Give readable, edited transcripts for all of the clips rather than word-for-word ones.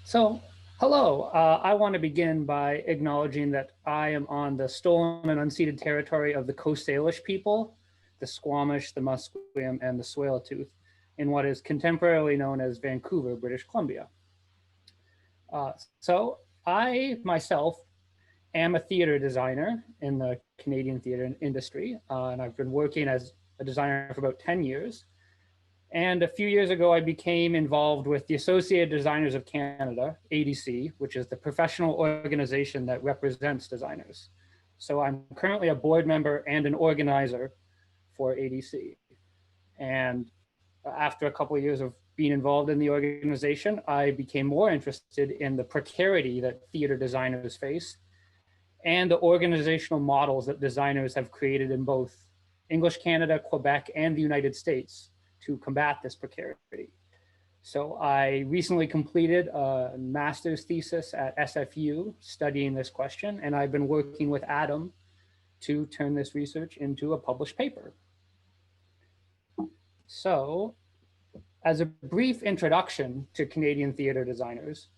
So, hello. I want to begin by acknowledging that I am on the stolen and unceded territory of the Coast Salish people, the Squamish, the Musqueam, and the Tsleil-Waututh, in what is contemporarily known as Vancouver, British Columbia. So, I myself am a theater designer in the Canadian theater industry, and I've been working as a designer for about 10 years. And a few years ago, I became involved with the Associated Designers of Canada, ADC, which is the professional organization that represents designers. So I'm currently a board member and an organizer for ADC. And after a couple of years of being involved in the organization, I became more interested in the precarity that theater designers face and the organizational models that designers have created in both English Canada, Quebec, and the United States to combat this precarity. So I recently completed a master's thesis at SFU studying this question, and I've been working with Adam to turn this research into a published paper. So as a brief introduction to Canadian theater designers,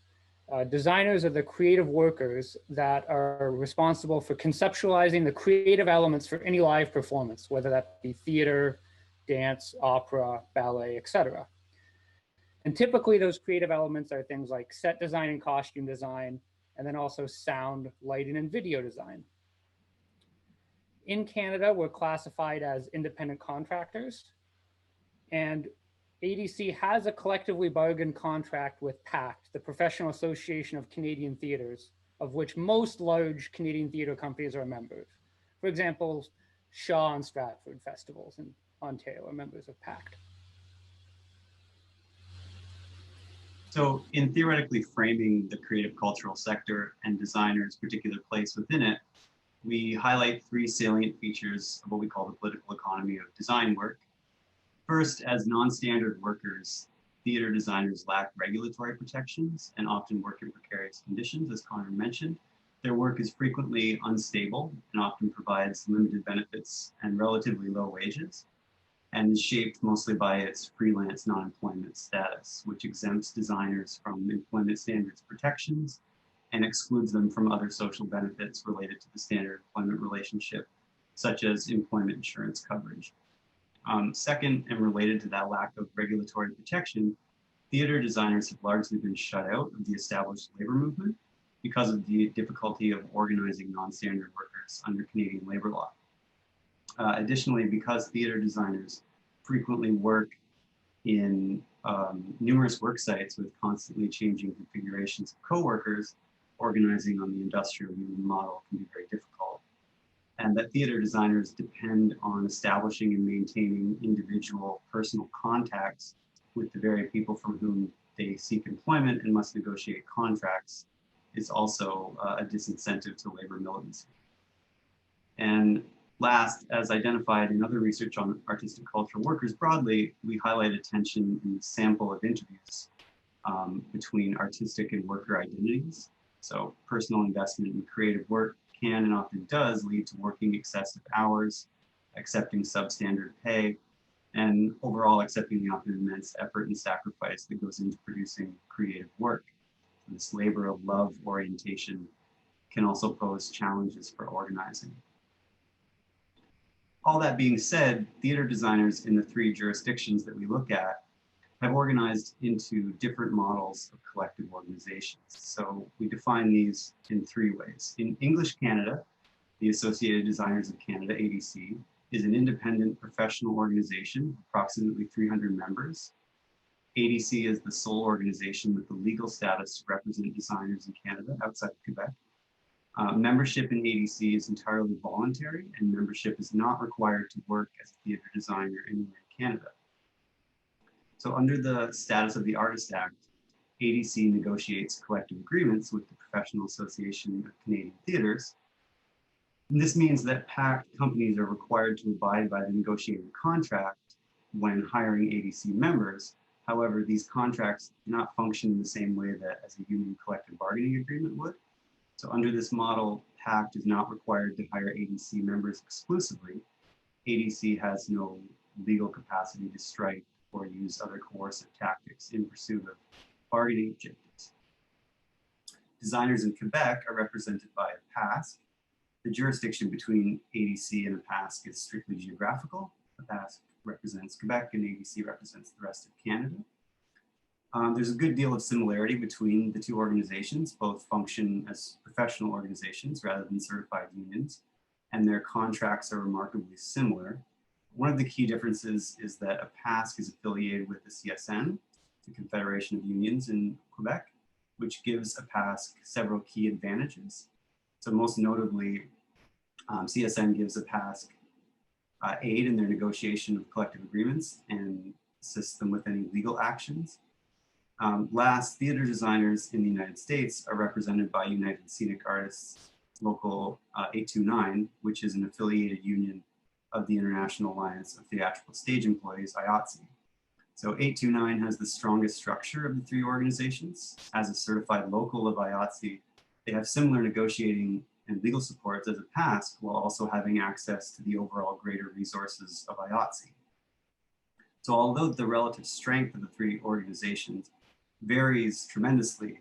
designers are the creative workers that are responsible for conceptualizing the creative elements for any live performance, whether that be theater, dance, opera, ballet, etc. And typically those creative elements are things like set design and costume design, and then also sound, lighting, and video design. In Canada, we're classified as independent contractors, and ADC has a collectively bargained contract with PACT, the Professional Association of Canadian Theatres, of which most large Canadian theatre companies are members. For example, Shaw and Stratford festivals in Ontario are members of PACT. So in theoretically framing the creative cultural sector and designers' particular place within it, we highlight three salient features of what we call the political economy of design work. First, as non-standard workers, theater designers lack regulatory protections and often work in precarious conditions, as Conor mentioned. Their work is frequently unstable and often provides limited benefits and relatively low wages, and is shaped mostly by its freelance non-employment status, which exempts designers from employment standards protections and excludes them from other social benefits related to the standard employment relationship, such as employment insurance coverage. Second, and related to that lack of regulatory protection, theater designers have largely been shut out of the established labor movement because of the difficulty of organizing non-standard workers under Canadian labor law. Additionally, because theater designers frequently work in numerous work sites with constantly changing configurations of co-workers, organizing on the industrial union model can be very difficult. And that theater designers depend on establishing and maintaining individual personal contacts with the very people from whom they seek employment and must negotiate contracts is also a disincentive to labor militancy. And last, as identified in other research on artistic cultural workers broadly, we highlight a tension in the sample of interviews between artistic and worker identities. So personal investment in creative work can and often does lead to working excessive hours, accepting substandard pay, and overall accepting the often immense effort and sacrifice that goes into producing creative work. This labor of love orientation can also pose challenges for organizing. All that being said, theater designers in the three jurisdictions that we look at have organized into different models of collective organizations. So we define these in three ways. In English Canada, the Associated Designers of Canada, ADC, is an independent professional organization, approximately 300 members. ADC is the sole organization with the legal status to represent designers in Canada outside of Quebec. Membership in ADC is entirely voluntary, and membership is not required to work as a theater designer anywhere in Canada. So under the status of the Artist Act, ADC negotiates collective agreements with the Professional Association of Canadian Theatres. And this means that PACT companies are required to abide by the negotiated contract when hiring ADC members. However, these contracts do not function in the same way that as a union collective bargaining agreement would. So under this model, PACT is not required to hire ADC members exclusively. ADC has no legal capacity to strike or use other coercive tactics in pursuit of bargaining objectives. Designers in Quebec are represented by a PASC. The jurisdiction between ADC and a PASC is strictly geographical. A PASC represents Quebec and ADC represents the rest of Canada. There's a good deal of similarity between the two organizations. Both function as professional organizations rather than certified unions, and their contracts are remarkably similar. One of the key differences is that a PASC is affiliated with the CSN, the Confederation of Unions in Quebec, which gives a PASC several key advantages. So most notably, CSN gives a PASC aid in their negotiation of collective agreements and assists them with any legal actions. Last, theater designers in the United States are represented by United Scenic Artists Local 829, which is an affiliated union of the International Alliance of Theatrical Stage Employees, IATSE. So 829 has the strongest structure of the three organizations. As a certified local of IATSE, they have similar negotiating and legal supports as a PASC, while also having access to the overall greater resources of IATSE. So although the relative strength of the three organizations varies tremendously,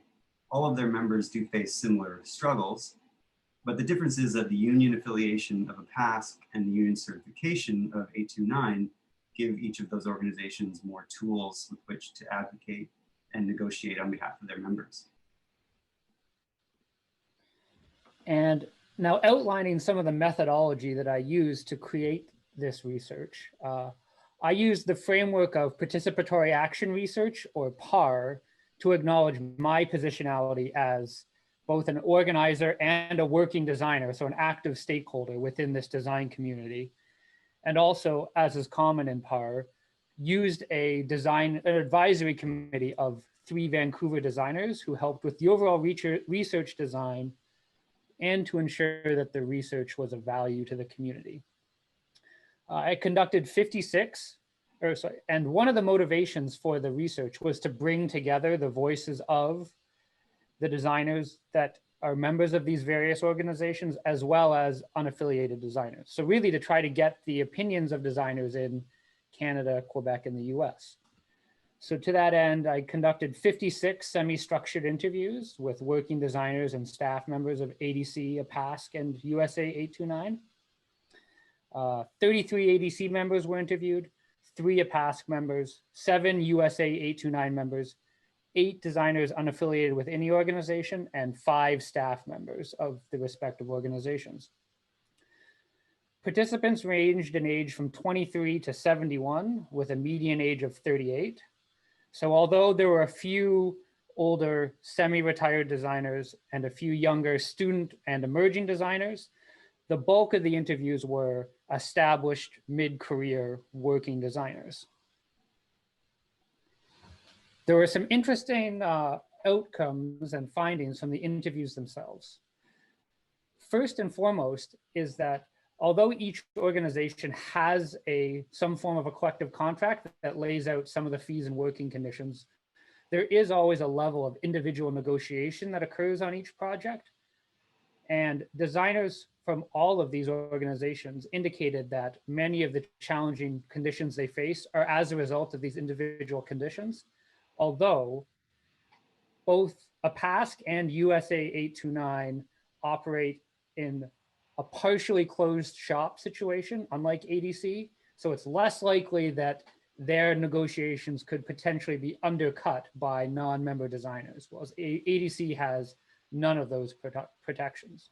all of their members do face similar struggles, but the difference is that the union affiliation of a PASC and the union certification of 829 give each of those organizations more tools with which to advocate and negotiate on behalf of their members. And now outlining some of the methodology that I used to create this research, I used the framework of participatory action research, or PAR, to acknowledge my positionality as both an organizer and a working designer, so an active stakeholder within this design community. And also, as is common in PAR, used an advisory committee of 3 Vancouver designers who helped with the overall research design and to ensure that the research was of value to the community. I conducted 56, and one of the motivations for the research was to bring together the voices of the designers that are members of these various organizations, as well as unaffiliated designers. So really to try to get the opinions of designers in Canada, Quebec, and the US. So to that end, I conducted 56 semi-structured interviews with working designers and staff members of ADC, APASC, and USA 829. 33 ADC members were interviewed, 3 APASC members, 7 USA 829 members, 8 designers unaffiliated with any organization, and 5 staff members of the respective organizations. Participants ranged in age from 23 to 71, with a median age of 38. So although there were a few older semi-retired designers and a few younger student and emerging designers, the bulk of the interviews were established mid-career working designers. There were some interesting outcomes and findings from the interviews themselves. First and foremost is that although each organization has some form of a collective contract that lays out some of the fees and working conditions, there is always a level of individual negotiation that occurs on each project. And designers from all of these organizations indicated that many of the challenging conditions they face are as a result of these individual conditions, although both APASC and USA 829 operate in a partially closed shop situation, unlike ADC. So it's less likely that their negotiations could potentially be undercut by non-member designers, whereas ADC has none of those protections.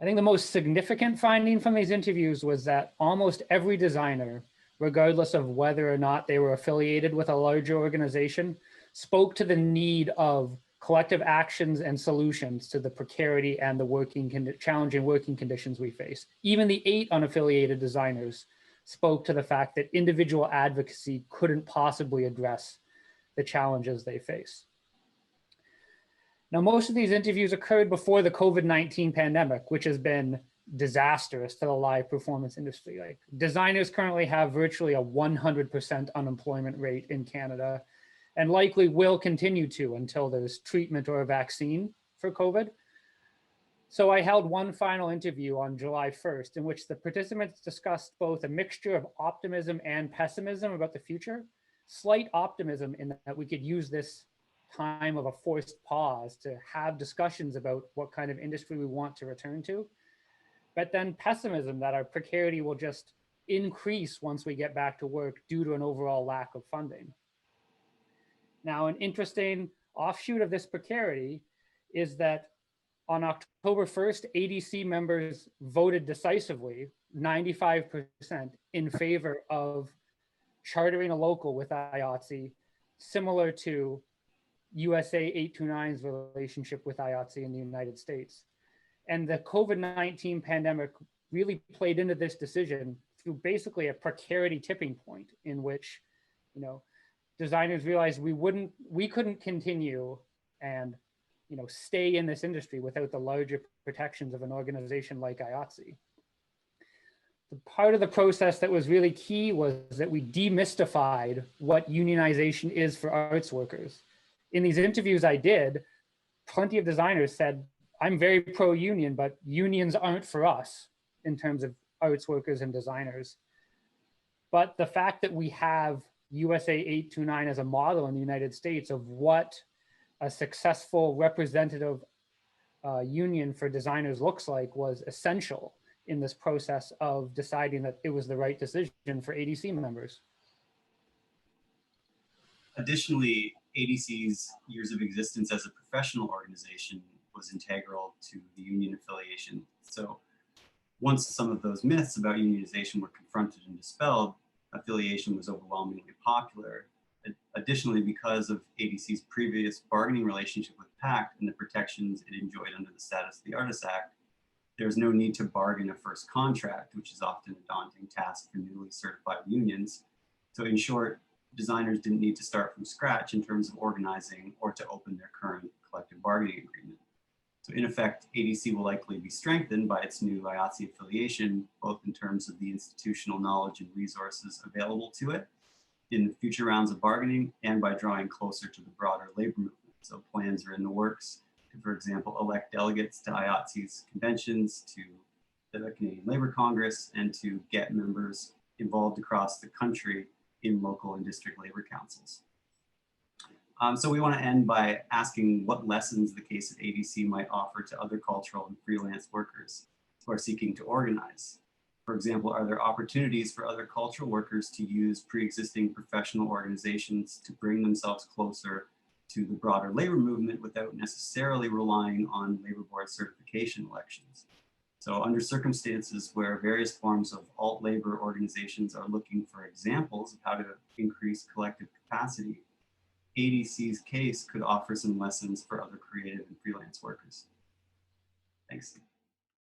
I think the most significant finding from these interviews was that almost every designer, regardless of whether or not they were affiliated with a larger organization, spoke to the need of collective actions and solutions to the precarity and the challenging working conditions we face. Even the 8 unaffiliated designers spoke to the fact that individual advocacy couldn't possibly address the challenges they face. Now, most of these interviews occurred before the COVID-19 pandemic, which has been disastrous to the live performance industry. Like, designers currently have virtually a 100% unemployment rate in Canada, and likely will continue to until there's treatment or a vaccine for COVID. So I held one final interview on July 1st, in which the participants discussed both a mixture of optimism and pessimism about the future. Slight optimism in that we could use this time of a forced pause to have discussions about what kind of industry we want to return to, but then pessimism that our precarity will just increase once we get back to work due to an overall lack of funding. Now, an interesting offshoot of this precarity is that on October 1st, ADC members voted decisively, 95%, in favor of chartering a local with IATSE, similar to USA 829's relationship with IATSE in the United States. And the COVID-19 pandemic really played into this decision through basically a precarity tipping point in which, you know, designers realized we couldn't continue and, you know, stay in this industry without the larger protections of an organization like IATSE. The part of the process that was really key was that we demystified what unionization is for arts workers. In these interviews I did, plenty of designers said, I'm very pro-union, but unions aren't for us in terms of arts workers and designers. But the fact that we have USA 829 as a model in the United States of what a successful representative union for designers looks like was essential in this process of deciding that it was the right decision for ADC members. Additionally, ADC's years of existence as a professional organization was integral to the union affiliation. So once some of those myths about unionization were confronted and dispelled, affiliation was overwhelmingly popular. Additionally, because of ADC's previous bargaining relationship with PACT and the protections it enjoyed under the Status of the Artist Act, there's no need to bargain a first contract, which is often a daunting task for newly certified unions. So in short, designers didn't need to start from scratch in terms of organizing or to open their current collective bargaining agreement. So in effect, ADC will likely be strengthened by its new IATSE affiliation, both in terms of the institutional knowledge and resources available to it in future rounds of bargaining and by drawing closer to the broader labor movement. So plans are in the works to, for example, elect delegates to IATSE's conventions, to the Canadian Labour Congress, and to get members involved across the country in local and district labor councils. So we want to end by asking what lessons the case of ADC might offer to other cultural and freelance workers who are seeking to organize. For example, are there opportunities for other cultural workers to use pre-existing professional organizations to bring themselves closer to the broader labor movement without necessarily relying on labor board certification elections? So under circumstances where various forms of alt labor organizations are looking for examples of how to increase collective capacity, ADC's case could offer some lessons for other creative and freelance workers. Thanks.